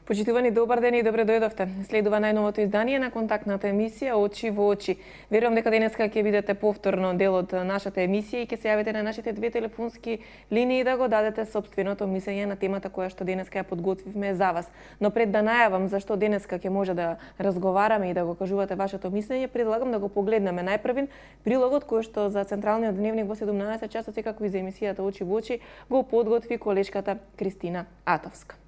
Почитувани, добар ден и добре дојдовте. Следува најновото издание на контактната емисија Очи во очи. Верувам дека денеска ќе бидете повторно дел од нашата емисија и ќе се јавите на нашите две телефонски линии да го дадете сопственото мислење на темата која што денеска ја подготвивме за вас. Но пред да најавам зашто денеска ќе може да разговараме и да го кажувате вашето мислење, предлагам да го погледнеме најпрвин прилогот кој што за Централниот дневник во 17 часот, како и за емисијата Очи во очи, го подготви колешката Кристина Атовска.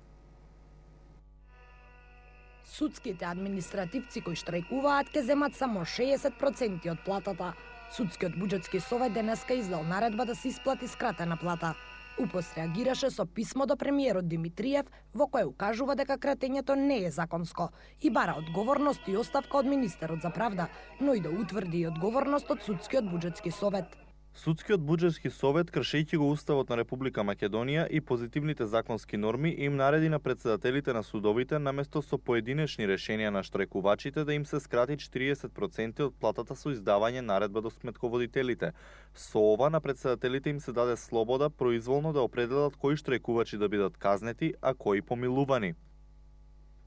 Судските административци кои штрајкуваат ќе земат само 60% од платата. Судскиот буџетски совет денеска издал наредба да се исплати скратена плата. УПС реагираше со писмо до премиерот Димитриев во кое укажува дека кратењето не е законско и бара одговорност и оставка од министерот за правда, но и да утврди и одговорност од Судскиот буџетски совет. Судскиот буџетски совет, кршејќи го Уставот на Република Македонија и позитивните законски норми, им нареди на председателите на судовите наместо со поединечни решенија на штрајкувачите да им се скрати 40% од платата со издавање наредба до сметководителите. Со ова на председателите им се даде слобода произволно да определат кои штрајкувачи да бидат казнети, а кои помилувани.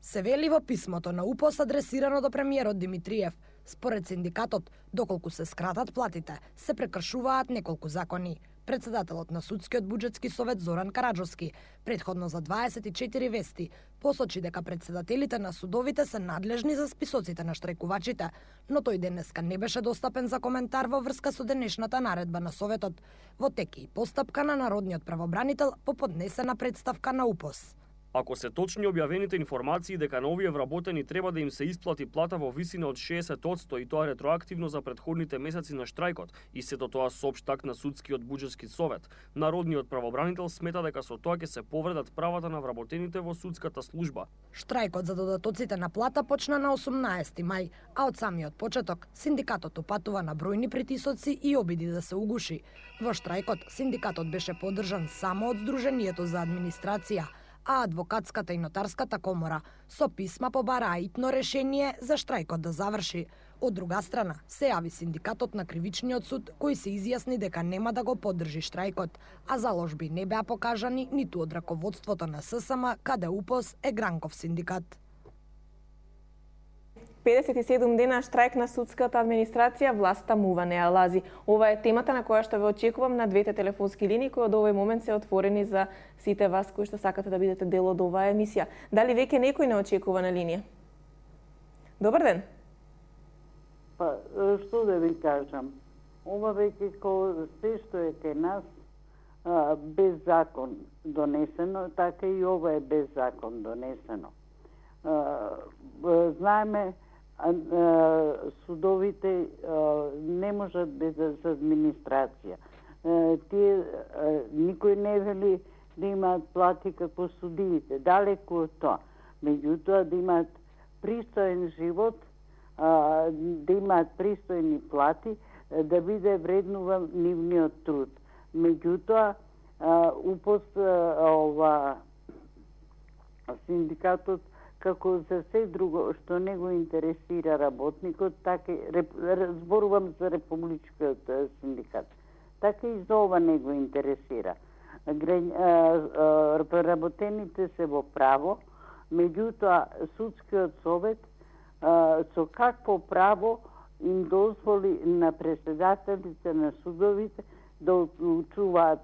Се вели во писмото на УПС адресирано до премиерот Димитриев. Според синдикатот, доколку се скратат платите, се прекршуваат неколку закони. Председателот на Судскиот буџетски совет Зоран Караџовски, предходно за 24 вести, посочи дека председателите на судовите се надлежни за списоците на штрајкувачите, но тој денеска не беше достапен за коментар во врска со денешната наредба на Советот. Во тек и постапка на народниот правобранител по поднесена представка на УПС. Ако се точни објавените информации дека на овие вработени треба да им се исплати плата во висина од 60% и тоа ретроактивно за претходните месеци на штрајкот, и сето тоа соопшти на Судскиот буџетски совет, народниот правобранител смета дека со тоа ќе се повредат правата на вработените во судската служба. Штрајкот за додатоците на плата почна на 18 мај, а од самиот почеток синдикатот упатува на бројни притисоци и обиди да се угуши. Во штрајкот синдикатот беше поддржан само од Сдруженијето за администрација, а адвокатската и нотарската комора со писма побараа итно решение за штрајкот да заврши. Од друга страна, се јави синдикатот на Кривичниот суд, кој се изјасни дека нема да го поддржи штрајкот, а заложби не беа покажани ниту од раководството на ССМ, каде УПС е гранков синдикат. 57 дена штрајк на судската администрација, власта мува не ја лази. Ова е темата на која што ве очекувам на двете телефонски линии кои од овој момент се отворени за сите вас кои што сакате да бидете дел од оваа емисија. Дали веќе некој не очекува на линија? Добар ден. Па, што да ви кажам? Ова веќе се што е кај нас без закон донесено, така и ова е без закон донесено. Знаеме, судовите не можат без администрација. Тие никој не вели да имаат плати како судиите, далеку од тоа. Меѓутоа да имаат пристоен живот, да имаат пристојни плати, да биде вреднуван нивниот труд. Меѓутоа, УПС, синдикатот, како за се друго што не го интересира работникот, така зборувам за Републичкиот синдикат, така и за ова не го интересира. Работените се во право, меѓутоа Судскиот совет со какво право им дозволи на председателите на судовите да одлучуваат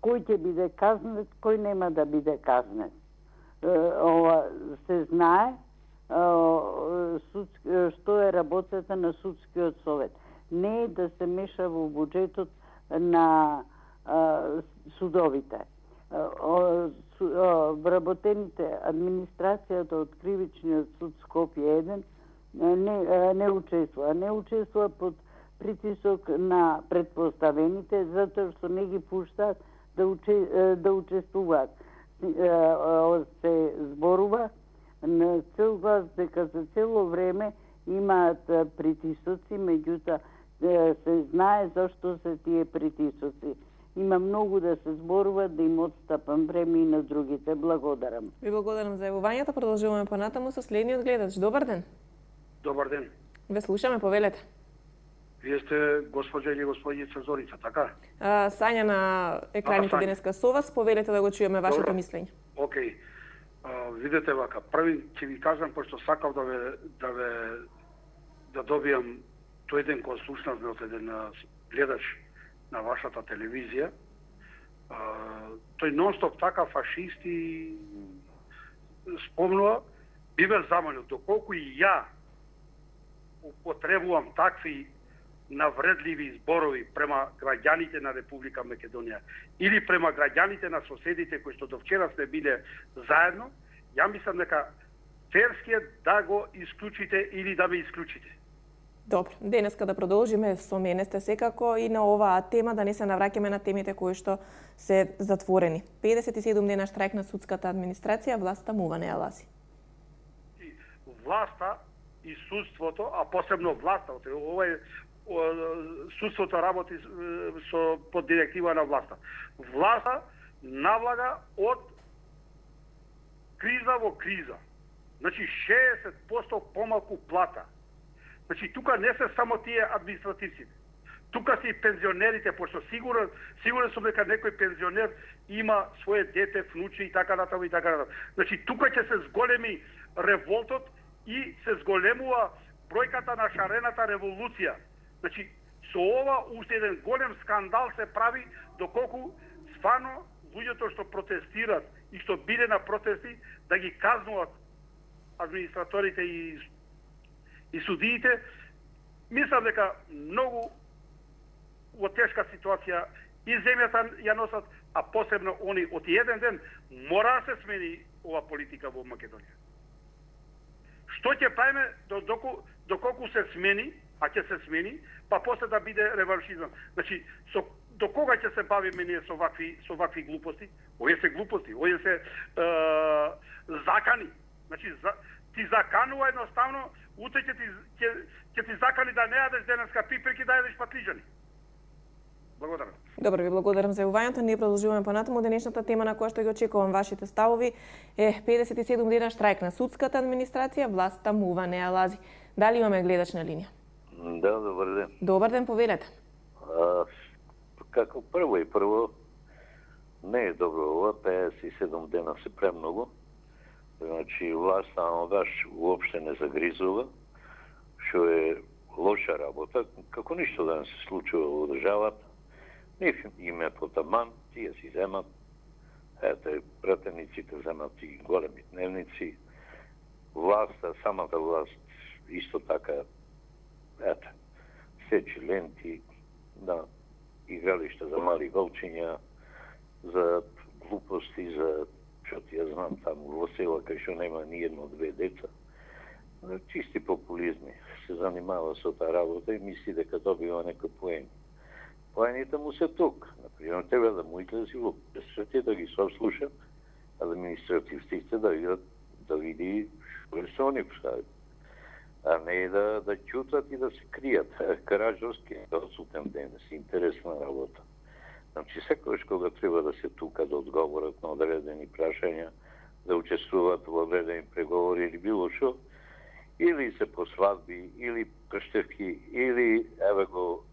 кој ќе биде казнет, кој нема да биде казнет. Се знае што е работата на Судскиот совет. Не е да се меша во буџетот на судовите. Вработените администрацијата од Кривичниот суд Скопје 1 не учествува. Не учествува под притисок на предпоставените, затоа што не ги пуштаат да учествуваат. Се зборува на цел глас дека за цело време имаат притисоци, меѓутоа се знае зашто се тие притисоци. Има многу да се зборува, да им отстапам време и на другите. Благодарам. Ви благодарам за јавувањето. Продолжуваме понатаму со следниот гледач. Добар ден. Добар ден. Ве слушаме, повелете. Вие сте госпоѓа или господица Зорица, така? Сања на екраните денеска со вас, повелете да го чуеме вашето мислење. Океј. Видете вака, први ќе ви кажам, пошто сакав да добијам тој ден кога слушнавме од еден гледач на вашата телевизија, тој нон-стоп така фашисти спомнува, би ме замолил, доколку и ја употребувам такви навредливи зборови према граѓаните на Република Македонија или према граѓаните на соседите кои што до вчера сме биле заедно, ја мислам дека ферски е да го исклучите или да ме исклучите. Добро, денеска да продолжиме со мене сте секако и на оваа тема, да не се навраќаме на темите кои што се затворени. 57 дена штрајк на судската администрација, власта мува, не ја ласи. Власта и судството, а посебно власта, ова е судството работи со под директива на власта. Власта навлага од криза во криза. Значи 60% помалку плата. Значи тука не се само тие административците. Тука се и пензионерите, пошто сигурен сум дека некој пензионер има свое дете, внуче и така натаму и така натаму. Значи тука ќе се зголеми револтот и се зголемува бројката на шарената револуција. Значи, со ова уште еден голем скандал се прави, доколку стварно луѓето што протестират и што биле на протести, да ги казнуват администраторите и судиите. Мислам дека многу во тешка ситуација и земјата ја носат, а посебно они од еден ден мора да се смени ова политика во Македонија. Што ќе правиме доколку се смени, а ќе се смени, па после да биде реваншизам. Значи, до кога ќе се бавиме ние со вакви глупости? Овие се глупости, овие се закани. Значи, ти заканува едноставно, утре ќе ти закани да не јадеш денеска пипирки, да јадеш патлижани. Благодарам. Добро, ви благодарам за јавувањето. Ние продолжуваме понатаму. Денешната тема на која што ги очекувам вашите ставови е 57 дена штрајк на судската администрација, власта мува, не ја лази. Дали имаме гледач на линија? Да, добар ден. Добар ден, повелете. Како прво, не е добро ова, 57 дена се премногу. Значи, власта одаш уопште не загризува, што е лоша работа, како ништо да не се случува во државата. Ниф им е потаман, тие си земат, ете, пратениците земат и големи дневници. Власта, самата власт, исто така, ете, сечи ленти на игралишта за мали волчиња, за глупости, за што ти ја знам таму во села кај што нема ни едно-две деца. Чисти популизми. Се занимава со таа работа и мисли дека добива некој поен. Поените му се тук. Например, тебе да му излези во пресвети да ги сослуша, административците да види што се они прават. А не да ќутат и да се кријат. Караджовски е одсутен денес, интересна работа. Значи, секојаш кога треба да се тука да одговорат на одредени прашања, да учествуваат во одредени преговори или било што, или се по свадби, или крштевки, или еве го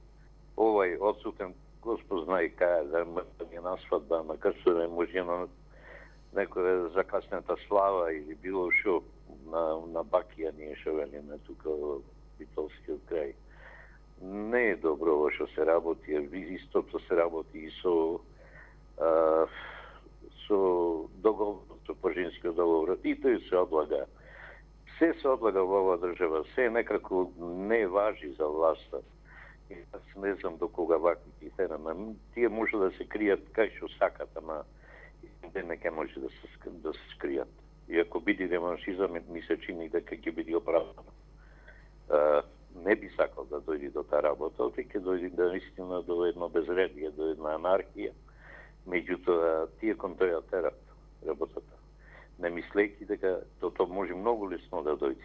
овај одсутен, Господ знае кај да е на свадба, на крстове, може на некоја закасната слава или било што на бакија ние што велиме тука во Битолскиот крај. Не е добро ова што се работи, истото се работи и со договорот, по женскиот договор, и тој се одлага. Се се одлага во оваа држава, се некако не важи за власта. И јас не знам до кога вакви ги тераме. Тие може да се кријат кај што сакат, ама не ке може да се скријат. И ако биде реваншизам, ми се чини дека ќе биде оправдано. Не би сакал да дојде до таа работа, ќе дојде наистина до едно безредие, до една анархија. Меѓутоа, тие кон тој терат работата. Не мислејќи дека тоа може многу лесно да дојде.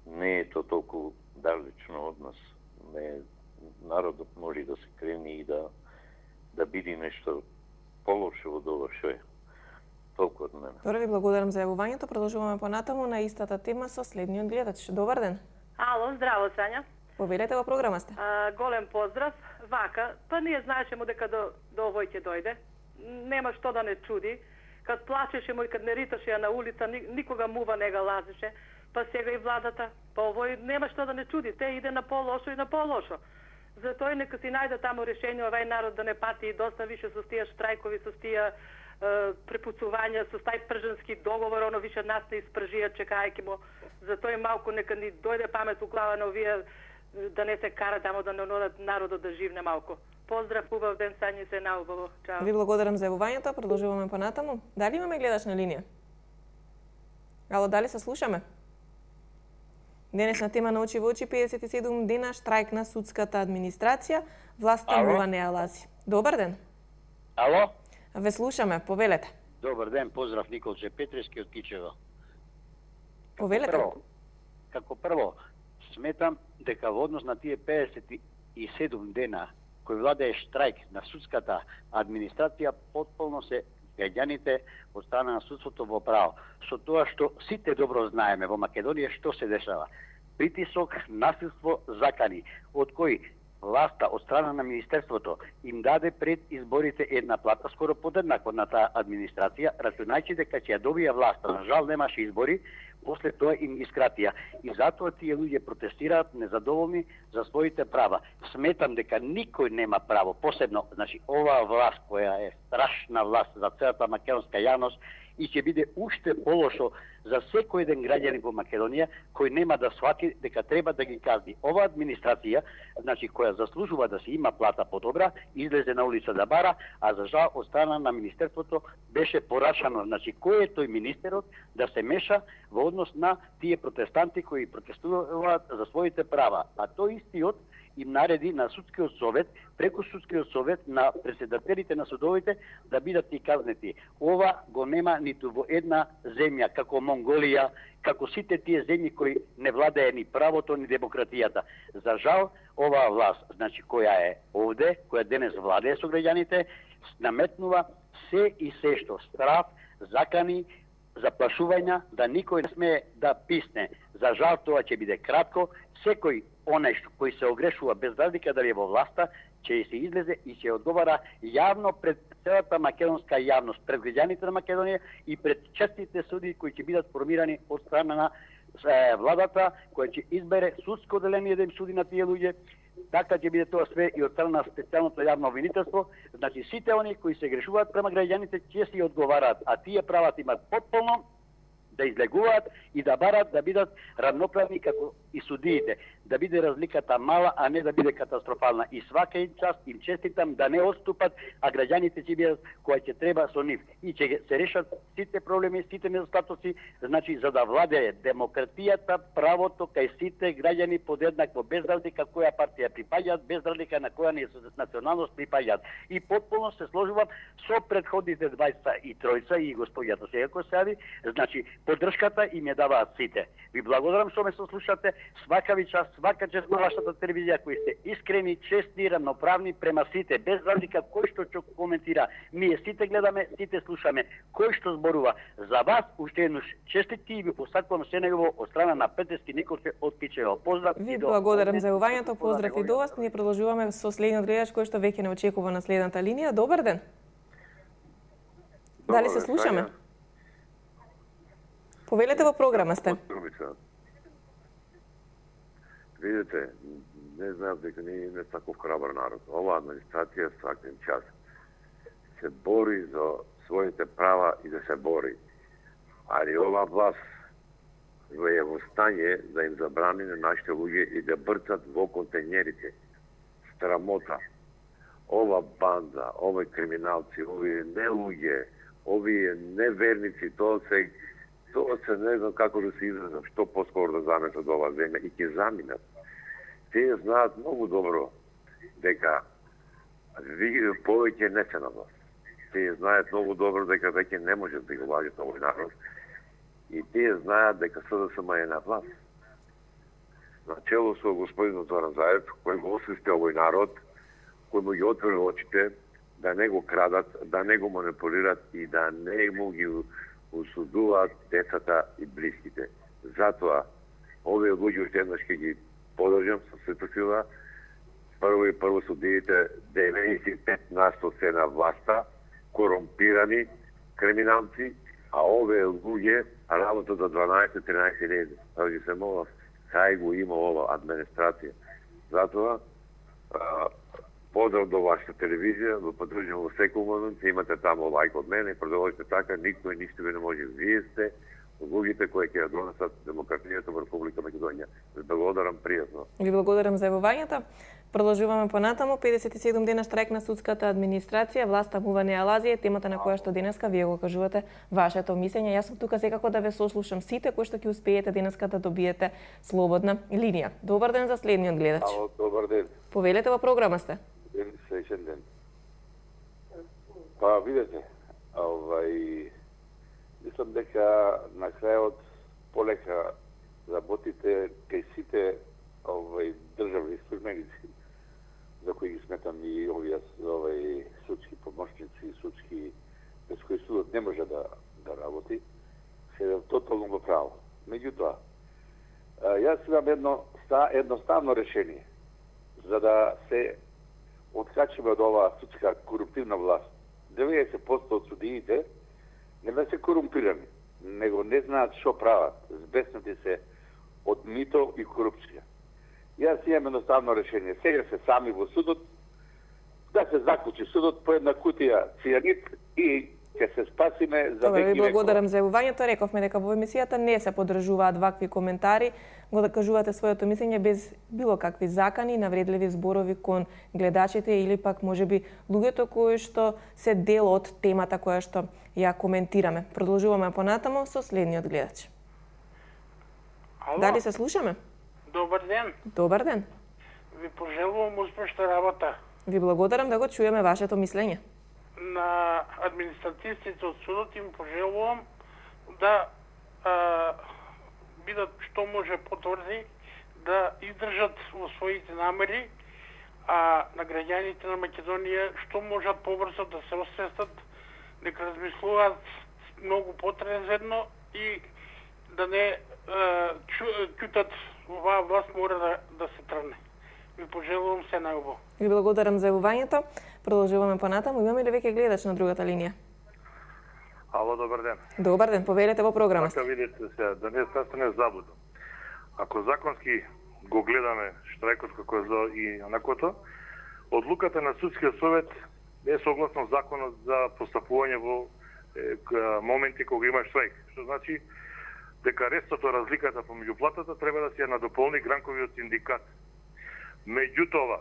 Не е тоа толку далечно од нас. Народот може да се крени и да биде нешто полошо од ова што е. Толку од мене. Добре, ви благодарам за јавувањето. Продолжуваме понатаму на истата тема со следниот гледач. Добар ден. Ало, здраво, Сања. Повелете, во програма сте. Голем поздрав. Вака, па ние знаечемо дека до овој ќе дојде. Нема што да не чуди. Кад плачеше му и кад не риташе ја на улица, никога мува не га лазеше, па сега и владата, па овој нема што да не чуди, те иде на по-лошо и на по-лошо. Затоа нека си најде таму решение овај народ да не пати и доста више со тие штрајкови, со тие препуцувања, со тај пржански договор, оно више нас не испржија чекајќи му. Затоа и малку нека ни дојде памет у глава на овие да не се кара тамо да не одат народот да живне малку. Поздрав, убав ден, Сања, се наубаво. Чао. Ви благодарам за јавувањето, продолжуваме понатаму. Дали имаме гледач на линија? Ало, дали се слушаме? Денешна тема на очи во очи 57 дена штрајк на судската администрација, власта мова не ја лази. Добар ден. Ало? Ве слушаме, повелете. Добар ден, поздрав, Николче Петрески од Кичево. Повелете. Како прво, сметам дека во однос на тие 57 дена кој владее штрајк на судската администрација, потполно се граѓаните од страна на судството во право. Со тоа што сите добро знаеме во Македонија што се дешава. Притисок, насилство, закани, од кои власта од страна на Министерството им даде пред изборите една плата скоро подеднаква на таа администрација, рачунајќи дека ќе ја добија власта. На жал немаше избори, после тоа им ги скратија. И затоа тие луѓе протестираат незадоволни за своите права. Сметам дека никој нема право, посебно, значи, оваа власт која е страшна власт за целата македонска јавност и ќе биде уште полошо за секој еден граѓанин во Македонија кој нема да свати дека треба да ги казни. Ова администрација, значи која заслужува да се има плата подобра, излезе на улица да бара, а за жал од страна на Министерството беше порачано, значи кој е тој министерот да се меша во однос на тие протестанти кои протестуваат за своите права. А тој истиот им нареди на судскиот совет, преку судскиот совет на председателите на судовите да бидат и казнети. Ова го нема ниту во една земја како Монголија, како сите тие земји кои не владее ни правото ни демократијата. За жал, оваа власт, значи која е овде, која денес владее со граѓаните, наметнува се и се што страв, закани, заплашувања да никој не смее да писне. За жал тоа ќе биде кратко, секој онај кој се огрешува без разлика дали е во власта, ќе се излезе и ќе одговара јавно пред целата македонска јавност, пред граѓаните на Македонија и пред честите суди кои ќе бидат формирани од страна на владата, која ќе избере судско одделение да им суди на тие луѓе. Така ќе биде тоа све и од страна на специјалното јавно обвинителство. Значи сите они кои се грешуваат према граѓаните ќе си одговараат, а тие правата имаат потполно да излегуваат и да барат да бидат равноправни како и судиите, да биде разликата мала, а не да биде катастрофална. И свака им част им честитам да не отступат, а граѓаните ќе бидат кои ќе треба со нив и ќе се решат сите проблеми, сите недостатоци, значи за да владее демократијата, правото кај сите граѓани подеднакво, без разлика која партија припаѓаат, без разлика на која националност припаѓаат. И потполно се сложувам со предходните 23 и господјата сега кој се јави, значи поддршката им ја даваат сите. Ви благодарам што ме сослушате. Свака ви час, свака чест на вашата телевизија кои сте искрени, честни, равноправни према сите, без разлика кој што коментира. Ние сите гледаме, сите слушаме. Кој што зборува за вас, уште еднаш честити и ви посакувам се негово од страна на Петрески Николче од Кичево. Поздрав. Ви благодарам за јавувањето, поздрав и до вас. Ние продолжуваме со следниот гледач кој што веќе не очекува на следната линија. Добар ден. Дали се слушаме? Повелете, во програма сте. Видите, не знаев дека ние не таков храбар народ. Ова администрација свакен час се бори за своите права и да се бори. Али ова власт е во стање да им забрани на нашите луѓе и да брцат во контейнерите. Страмота. Ова банда, овие криминалци, овие не луѓе, овие неверници, тоа се не знам како да се изразам, што поскоро да замесат ова земја и ќе заминат. Тие знаат многу добро дека повеќе не се на власт. Тие знаат многу добро дека веќе не можат да го лажат овој народ и тие знаат дека СДСМ е на власт. Начело со господинот Зоран Заев, кој го освести овој народ, кој му ги отвори очите, да не го крадат, да не го манипулират и да не му ги осудуваат децата и блиските. Затоа, овие луѓе уште еднаш ќе ги подржам со сета сила. Прво судиите 95% се на власта, корумпирани, криминалци, а овие луѓе работат до 12-13 недели. Значи се молам, кај го има ова администрација. Затоа, поздрав до вашата телевизија, го поддржувам во секој момент, имате таму лајк од мене, продолжите така, никој ништо ви не може. Вие сте луѓето кои ќе донесат демократијата во Република Македонија. Ви благодарам пријатно. Ви благодарам за јавувањето. Продолжуваме понатаму. 57 дена штрајк на судската администрација, власта мува не ја лази, темата на која што денеска вие го кажувате вашето мислење. Јас сум тука секако да ве сослушам сите кои што ќе успеете денеска да добиете слободна линија. Добар ден за следниот гледач. Ало, добар ден. Повелете, во програма сте. Среќен ден. Па видете, мислам дека на крајот полека работите кај сите државни службеници, за кои ги сметам и овие судски помошници, судски без кои судот не може да работи, се тотално во право. Меѓутоа, јас имам едно едноставно решение за да се откачиме од оваа судска коруптивна власт. 90% од судиите не се корумпирани, него не знаат што прават, збеснати се од мито и корупција. Јас имам едноставно решение. Сега се сами во судот, да се заклучи судот по една кутија цијанид и ќе се спасиме за веки векова. Ви благодарам за јавувањето. Рековме дека во емисијата не се поддржуваат вакви коментари, го да кажувате своето мислење без било какви закани, навредливи зборови кон гледачите или пак можеби луѓето кои што се дел од темата која што ја коментираме. Продолжуваме понатаму со следниот гледач. Ало? Дали се слушаме? Добар ден. Добар ден. Ви пожелувам успешна работа. Ви благодарам да го чуеме вашето мислење. На административците од судот им пожелувам да бидат што може потврди, да издржат во своите намери, а на граѓаните на Македонија што можат побрзо да се освестат, дека размислуваат многу потрезвено и да не чутат оваа власт мора да се тргне. Ви пожелувам се најубаво. Ви благодарам за јавувањето. Продолжуваме понатаму. Имаме ли веќе гледач на другата линија? Ало, добар ден. Добар ден, повелете во програма. Така видите се, да не стане заблуда. Ако законски го гледаме штрајкот како и онакото, одлуката на судскиот совет е согласно законот за постапување во моменти кога има штрајк. Што значи дека рестото, разликата помеѓу платата треба да се надополни гранковиот синдикат. Меѓутоа,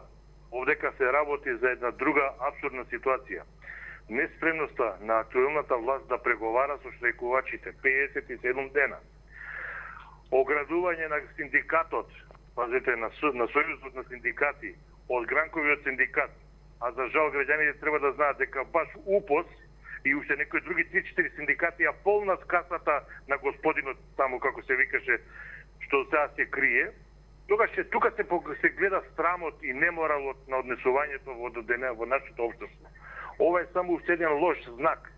овдека се работи за една друга абсурдна ситуација. Неспремноста на актуелната власт да преговара со штрајкувачите 57 дена. Оградување на синдикатот, пазете, на сојузот на синдикати од гранковиот синдикат, а за жал граѓаните треба да знаат дека баш УПОС и уште некои други 3-4 синдикати ја полнат касата на господинот таму, како се викаше, што сега се крие. Тогаш тука се гледа срамот и неморалот на однесувањето во нашето општество. Ова е само уште еден лош знак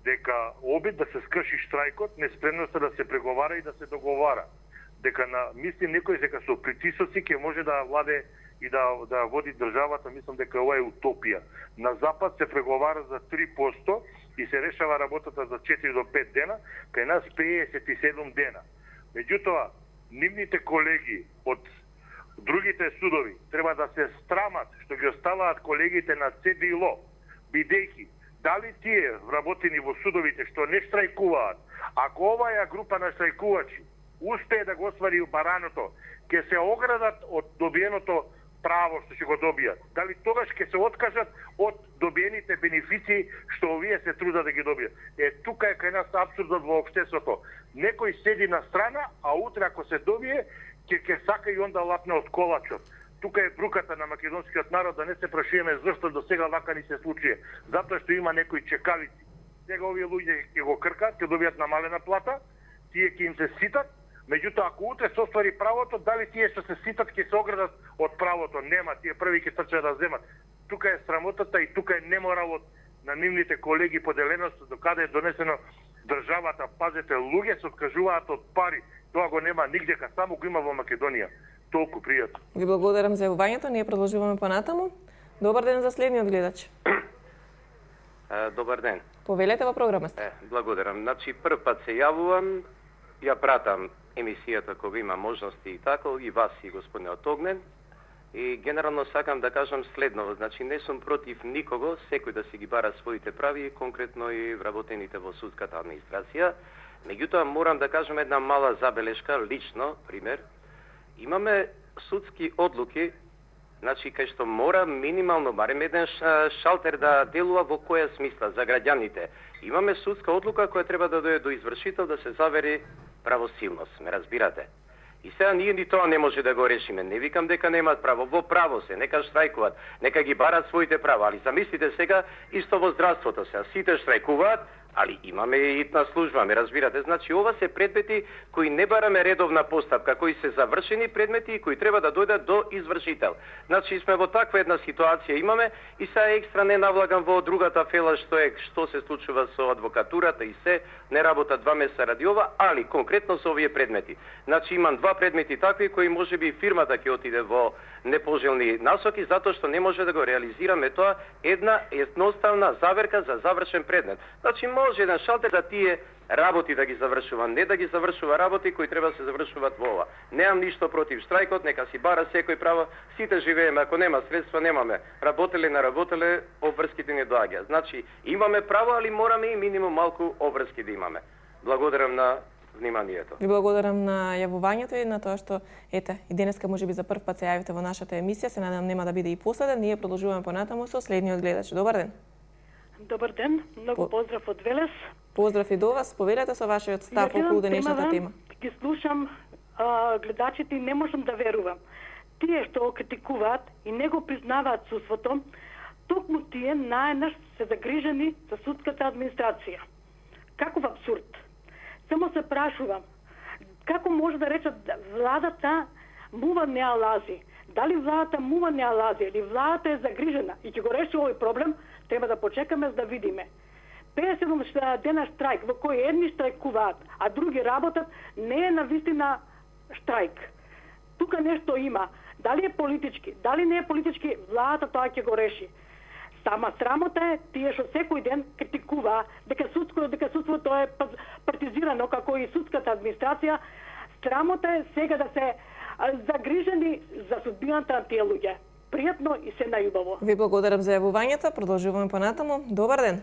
дека обид да се скрши штрајкот, неспремноста да се преговара и да се договара. Дека мисли некој дека со притисоци ќе може да владе и да води државата, мислам дека ова е утопија. На запад се преговара за 3% и се решава работата за 4 до 5 дена, кај нас 57 дена. Меѓутоа, нивните колеги од другите судови треба да се страмат што ги оставаат колегите на ЦДЛО, бидејќи дали тие вработени во судовите што не штрајкуваат, ако оваа група на штрајкувачи успее да го оствари бараното, ќе се оградат од добиеното право што ќе го добијат. Дали тогаш ќе се откажат од добиените бенефиции што овие се трудат да ги добијат. Тука е кај нас апсурдот во општеството. Некој седи на страна, а утре ако се добие, ќе сака и онда лапне од колачот. Тука е бруката на македонскиот народ, да не се прашуваме зашто до сега вака ни се случи. Затоа што има некои чекавици. Сега овие луѓе ќе го кркат, ќе добијат намалена плата, тие ќе им се ситат. Меѓутоа, ако утре се оствари правото, дали тие што се ситат ќе се оградат од правото? Нема, тие први ќе трчат да земат. Тука е срамотата и тука е неморалот на нивните колеги, поделеност до каде е донесено државата. Пазете, луѓе се откажуваат од пари. Тоа го нема нигдека, само го има во Македонија. Толку пријатно. Ви благодарам за јавувањето. Ние продолжуваме понатаму. Добар ден за следниот гледач. Добар ден. Повелете во програма сте. Благодарам. Значи, прв пат се јавувам, ја пратам емисијата кога има можности и така, и вас и господинот Огнен. И генерално сакам да кажам следново, значи не сум против никого, секој да си ги бара своите прави, конкретно и вработените во судската администрација. Меѓутоа морам да кажам една мала забелешка, лично, пример. Имаме судски одлуки, значи кај што мора минимално барем еден шалтер да делува во која смисла за граѓаните. Имаме судска одлука која треба да дојде до извршител да се завери правосилност, ме разбирате? И сега ние ни тоа не може да го решиме. Не викам дека немаат право, во право се, нека штрајкуваат, нека ги барат своите права, али замислите сега исто во здравството се, сите штрајкуваат, али имаме и итна служба, ме разбирате? Значи ова се предмети кои не бараме редовна постапка, кои се завршени предмети и кои треба да дојдат до извршител. Значи сме во таква една ситуација имаме и сега екстра не навлагам во другата фела што се случува со адвокатурата и се, не работа 2 месеца ради ова, али конкретно со овие предмети. Значи имам 2 предмети такви кои можеби фирмата ќе отиде во непожелни насоки затоа што не може да го реализираме тоа една едноставна заверка за завршен предмет. Значи може еден шалтер за тие работи да ги завршува, не да ги завршува работи кои треба да се завршуваат во ова. Немам ништо против штрајкот, нека си бара секој право, сите живееме, ако нема средства немаме. Работеле на работеле, обврските не доаѓаат. Значи имаме право, али мораме и минимум малку обврски да имаме. Благодарам на вниманието. Ви благодарам на јавувањето и на тоа што ете и денеска можеби за прв пат се јавите во нашата емисија, се надевам нема да биде и последен. Ние продолжуваме понатаму со следниот гледач. Добар ден. Добар ден, многу поздрав од Велес. Поздрав и до вас. Повелете со вашиот став околу денешната тема. Ги слушам гледачите и не можам да верувам. Тие што критикуваат и не го признаваат судството, токму тие наеднаш се загрижени за судската администрација. Каков абсурд. Само се прашувам, како може да речат владата мува не алази? Дали владата мува не алази или владата е загрижена и ќе го реши овој проблем, треба да почекаме за да видиме. 57 дена штрајк во кој едни штрајкуваат, а други работат, не е навистина штрајк. Тука нешто има. Дали е политички, дали не е политички, владата тоа ќе го реши. Сама срамота е тие што секој ден критикува дека судството е партизирано како и судската администрација. Срамота е сега да се загрижени за судбината на тие луѓе. Пријатно и се најубаво. Ви благодарам за јавувањето. Продолжуваме понатаму. Добар ден.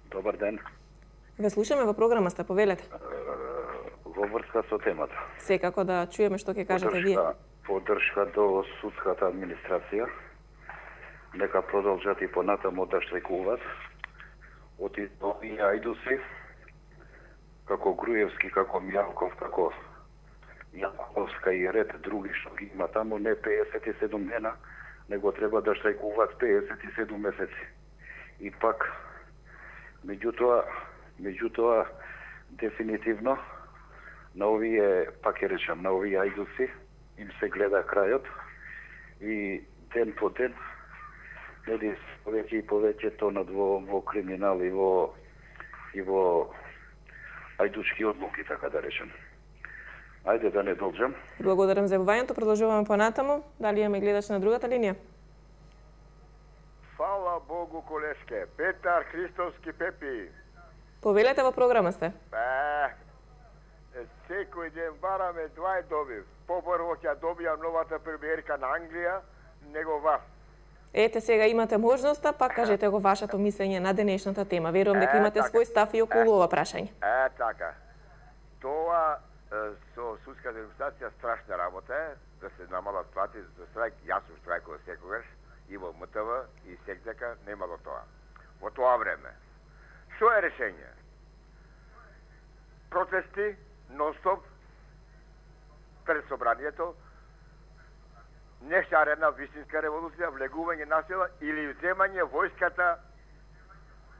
Добар ден. Ве слушаме во програма сте, повелете. Во врска со темата. Секако да чуеме што ќе кажете вие. Поддршка до судската администрација. Нека продолжат и понатаму да штрајкуваат. Од овие ајдуси, како Груевски, како Мјалков, како Јаковска и ред други што ги има таму, не 57 дена, него треба да штрајкуваат 57 месеци. И пак, меѓутоа, дефинитивно, на овие, пак ќе речам, на овие ајдуси, им се гледа крајот и ден по ден, нели, повеќе и повеќе тонат во криминал и во ајдучки одлуки, така да речем. Ајде да не должам. Благодарам за јавувањето. Продолжуваме понатаму. Дали имаме гледач на другата линија? Фала Богу, колешке. Петар Христовски Пепи. Повелете во програма сте. Секој ден бараме двај добив. Побрво ќе добијам новата премиерка на Англија, него вас. Ете, сега имате можноста, пак кажете го вашето мислење на денешната тема. Верувам дека имате така. свој став и околу ова прашање. Така. Тоа со судска администрација страшна работа е, да се намалат плати за штрајк. Јас сум штрајкувал секогаш и во МТВ и секдека немало тоа. Во тоа време. Што е решение? Протести, нон-стоп, пред собранието, нешарена вистинска револуција, влегување на сила или земање војската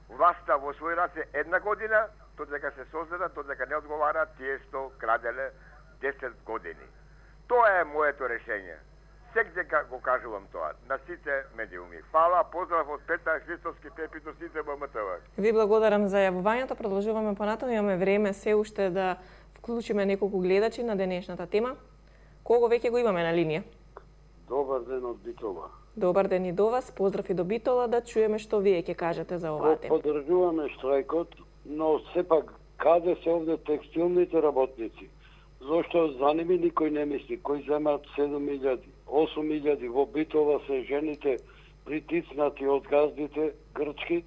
власта во свој раце една година, додека се создадат, додека не одговараат тие што краделе 10 години. Тоа е моето решение. Секдека го кажувам тоа на сите медиуми. Фала, поздрав од Петар Христовски Пепи до сите во МТВ. Ви благодарам за јавувањето. Продолжуваме понатаму. Имаме време се уште да вклучиме неколку гледачи на денешната тема. Кого веќе го имаме на линија? Добар ден од Битола. Добар ден и до вас, поздрав и до Битола, да чуеме што вие ќе кажете за оваа тема. Поддржуваме штрајкот, но сепак каде се овде текстилните работници? Зошто за ними никој не мисли, кои земаат 7.000, 8.000 во Битола се жените притиснати од газдите грчки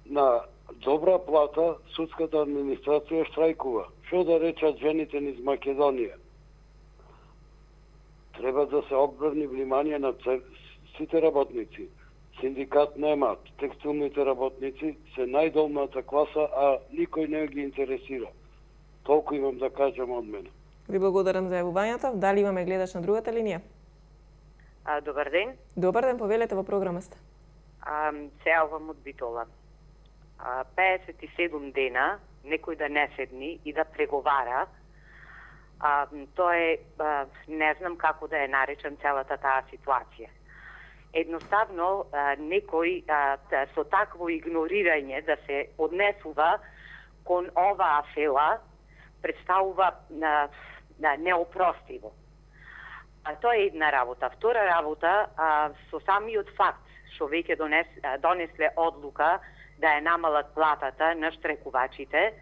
на добра плата, судската администрација штрајкува. Што да речат жените низ Македонија? Треба да се обрни внимание на сите работници. Синдикат немаат, текстилните работници се најдолната класа, а никој не ги интересира. Толку имам да кажам од мене. Ви благодарам за јавувањето. Дали имаме гледач на другата линија? Добар ден. Добар ден, повелете, во програма сте. Се јавувам од Битола. 57 дена некој да не седни и да преговара, тоа е, не знам како да ја наречам целата таа ситуација. Едноставно, некој со такво игнорирање да се однесува кон оваа афела представува неопростиво. Тоа е една работа. Втора работа, со самиот факт што веќе донесле одлука да ја намалат платата на штрекувачите,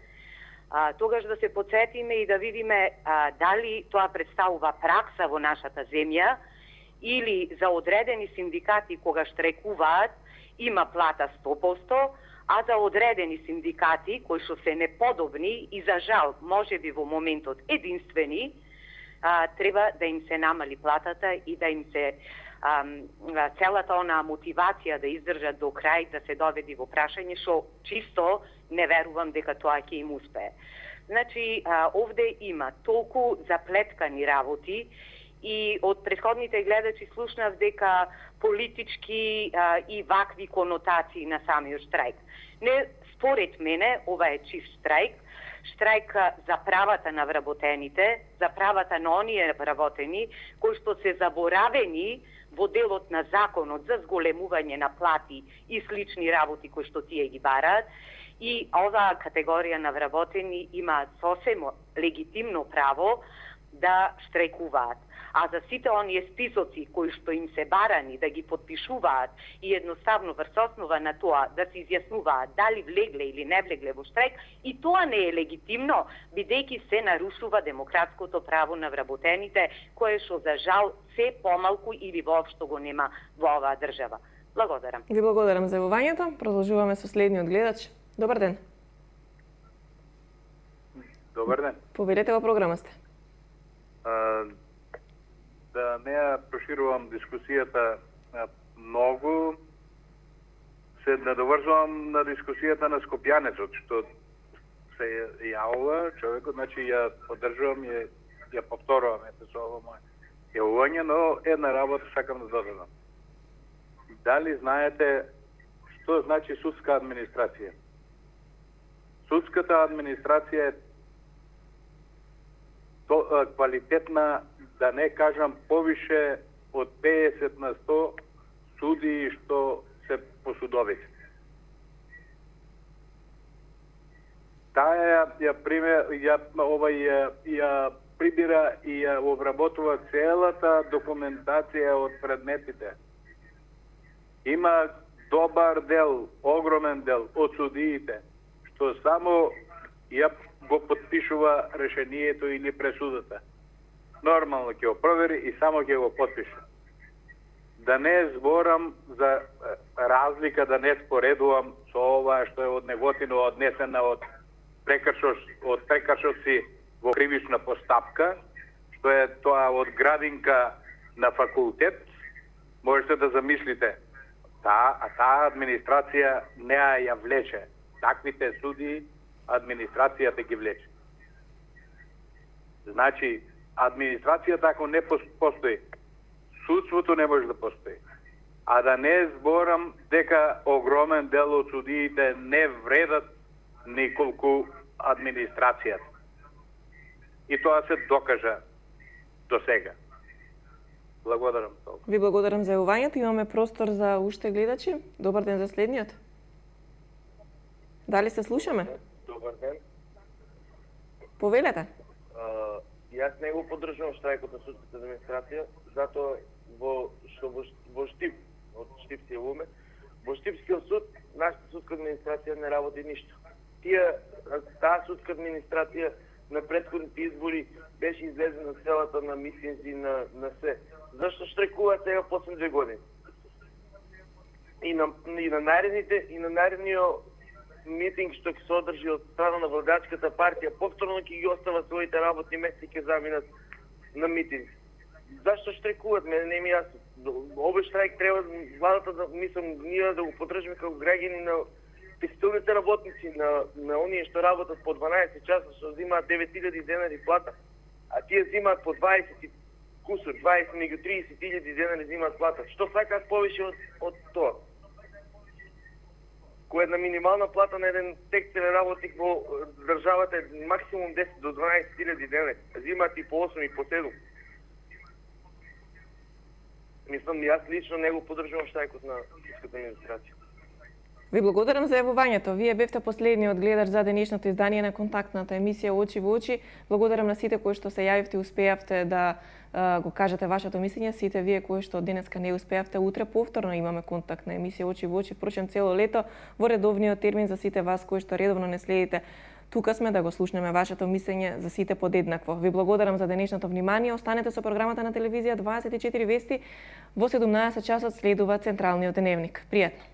тогаш да се подсетиме и да видиме дали тоа представува пракса во нашата земја или за одредени синдикати кога штрекуваат има плата 100%, а за одредени синдикати кои што се неподобни и за жал можеби во моментот единствени, треба да им се намали платата и да им се целата онаа мотивација да издржат до крај да се доведи во прашање, што чисто не верувам дека тоа ќе им успее. Значи, овде има толку заплеткани работи и од претходните гледачи слушнав дека политички и вакви конотации на самиот штрајк. Не, според мене, ова е чист штрајк, штрајк за правата на вработените, за правата на оние вработени, кои што се заборавени во делот на законот за зголемување на плати и слични работи кои што тие ги бараат, и оваа категорија на вработени има сосем легитимно право да штрајкуваат. А за сите оние списоци кои што им се барани да ги подпишуваат и едноставно врз основа на тоа да се изјаснуваат дали влегле или не влегле во штрајк, и тоа не е легитимно, бидејќи се нарушува демократското право на вработените, кое што за жал се помалку или воопшто го нема во оваа држава. Благодарам. Ви благодарам за јавувањето. Продолжуваме со следниот гледач. Добар ден. Добар ден. Повелете, во програма сте. Да не ја проширувам дискусијата многу, се надоврзувам на дискусијата на Скопјанецот, што се јавува човекот, значи ја поддржувам, ја повторувам со ово моје јавување, но една работа сакам да додадам. Дали знаете што значи судска администрација? Судската администрација е квалитетна, да не кажам повише од 50% судии што се по судовите. Таа ја прибира и ја обработува целата документација од предметите. Има добар дел, огромен дел од судиите што само ја го подпишува решението или пресудата. Нормално ќе го провери и само ќе го подпише. Да не зборам за разлика, да не споредувам со ова што е од неготино однесена од прекршоци во кривична постапка, што е тоа од градинка на факултет. Можете да замислите, таа администрација не ја влече. Таквите судии администрацијата ги влече. Значи, администрацијата ако не постои, судството не може да постои. А да не зборам дека огромен дел од судиите не вредат николку администрацијата. И тоа се докажа до сега. Благодарам толку. Ви благодарам за јавувањето. Имаме простор за уште гледачи. Добар ден за следниот. Дали се слушаме? Добар ден. Повелете. Јас не го поддржувам штрајкот на судската администрација, затоа во Штип, од Штип си јавуваме, во Штипскиот суд, нашата судска администрација не работи ништо. Таа судска администрација на претходните избори беше излезена целата на митинзи на се. Зашто штрекува сега после 2 години? И на наредниот митинг што ќе се одржи од страна на владачката партија, повторно ќе ги остава своите работни места и ќе заминат на митинг. Зашто штрекуваат? Мене не ми јасно. Овој штрајк треба владата ние да го поддржиме како граѓани на текстилните работници, на оние што работат по 12 часа, што земаат 9000 денари плата, а тие земаат по 20 кусор, 20 меѓу 30.000 денари земаат плата. Што сакаат повеќе од тоа? Која една минимална плата на еден текстилен работник во државата е максимум 10 до 12.000 денари, земаат и по 8 и по 7. Мислам, јас лично не го поддржувам штрајкот на судската администрација. Ви благодарам за јавувањето. Вие бевте последниот гледач за денешното издание на контактната емисија Очи во очи. Благодарам на сите кои што се јавивте и успеавте да го кажете вашето мислење. Сите вие кои што денеска не успеавте, утре повторно имаме контактна емисија Очи во очи, впрочем цело лето во редовниот термин за сите вас кои што редовно не следите. Тука сме да го слушнеме вашето мислење за сите подеднакво. Ви благодарам за денешното внимание. Останете со програмата на телевизија 24 вести. Во 17 часот следува Централниот дневник. Пријатно.